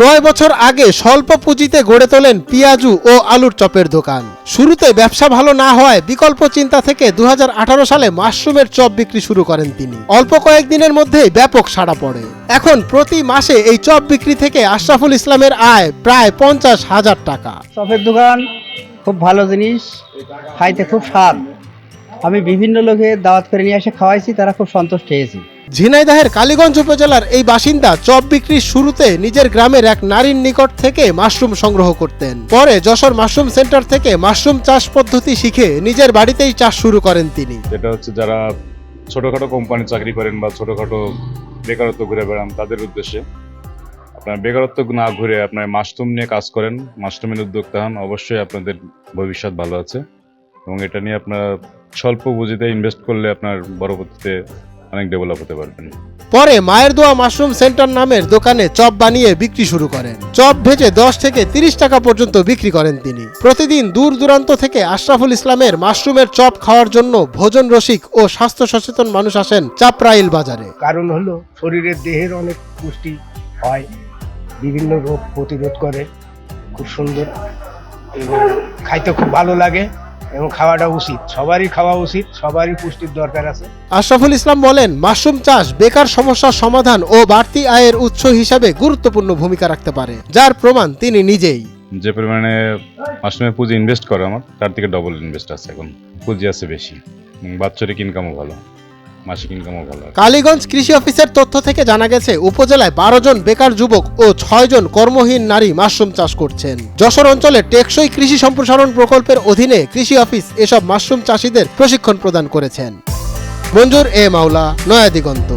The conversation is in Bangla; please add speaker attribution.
Speaker 1: 9 বছর আগে স্বল্প পুঁজিতে গড়ে তোলেন পেঁয়াজু ও আলুর চপের দোকান। শুরুতে ব্যবসা ভালো না হওয়ায় বিকল্প চিন্তা থেকে 2018 সালে মাশরুমের চপ বিক্রি শুরু করেন তিনি। অল্প কয়েকদিনের মধ্যেই ব্যাপক সাড়া পড়ে। এখন প্রতি মাসে এই চপ বিক্রি থেকে আশরাফুল ইসলামের আয় প্রায় 50,000 টাকা।
Speaker 2: চপের দোকান খুব ভালো জিনিস, খাইতে খুব স্বাদ। আমি বিভিন্ন লোকে দাওয়াত করে নিয়ে এসে খাওয়াইছি, তারা খুব সন্তুষ্ট হয়েছে।
Speaker 1: ঝিনাইদহের কালীগঞ্জ উপজেলার এই বাসিন্দা চপ বিক্রির শুরুতে নিজের গ্রামের এক নারীর নিকট থেকে মাশরুম সংগ্রহ করতেন। পরে যশোর মাশরুম সেন্টার থেকে মাশরুম চাষ পদ্ধতি শিখে নিজের বাড়িতেই চাষ শুরু করেন তিনি।
Speaker 3: এটা হচ্ছে যারা ছোটখাটো কোম্পানি চাকরি করেন বা ছোটখাটো বেকারত্ব ঘুরে বেড়ান, তাদের উদ্দেশ্যে আপনার বেকারত্ব না ঘুরে আপনার মাশরুম নিয়ে কাজ করেন, মাশরুমের উদ্যোক্তা হন, অবশ্যই আপনাদের ভবিষ্যৎ ভালো আছে। এবং এটা নিয়ে আপনার স্বল্প পুঁজিতে ইনভেস্ট করলে আপনার পরবর্তীতে অনেক ডেভেলপ হতে পারবেন।
Speaker 1: পরে মায়ের দোয়া মাশরুম সেন্টার নামের দোকানে চপ বানিয়ে বিক্রি শুরু করেন। চপ ভেজে 10 থেকে 30 টাকা পর্যন্ত বিক্রি করেন তিনি। প্রতিদিন দূর দূরান্ত থেকে আশরাফুল ইসলামের মাশরুমের চপ খাওয়ার জন্য ভোজন রসিক ও স্বাস্থ্য সচেতন মানুষ আসেন চাপরাইল বাজারে।
Speaker 4: কারণ হলো শরীরের দেহের অনেক পুষ্টি হয়, বিভিন্ন রোগ প্রতিরোধ করে, খুব সুন্দর এবং খাইতে খুব ভালো লাগে এবং খাওয়াটা উচিত, সবারই খাওয়া উচিত, সবারই পুষ্টির দরকার আছে।
Speaker 1: আশরাফুল ইসলাম বলেন, মাশরুম চাষ বেকার সমস্যার সমাধান ও বাড়তি আয়ের উৎস হিসাবে গুরুত্বপূর্ণ ভূমিকা রাখতে পারে, যার প্রমাণ তিনি নিজেই।
Speaker 3: যে পরিমাণে মাশরুমে পুঁজি ইনভেস্ট করে আমার, তার থেকে ডবল ইনভেস্ট আছে, এখন পুঁজি আছে বেশি, বাৎসরিক ইনকামও ভালো, মাসিক ইনকামও ভালো।
Speaker 1: কালীগঞ্জ কৃষি অফিসের তথ্য থেকে জানা গেছে উপজেলায় 12 জন বেকার যুবক ও 6 জন কর্মহীন নারী মাশরুম চাষ করছেন। যশোর অঞ্চলে টেকসই কৃষি সম্প্রসারণ প্রকল্পের অধীনে কৃষি অফিস এসব মাশরুম চাষীদের প্রশিক্ষণ প্রদান করেছেন। মঞ্জুর এ মাওলা, নয়া দিগন্ত।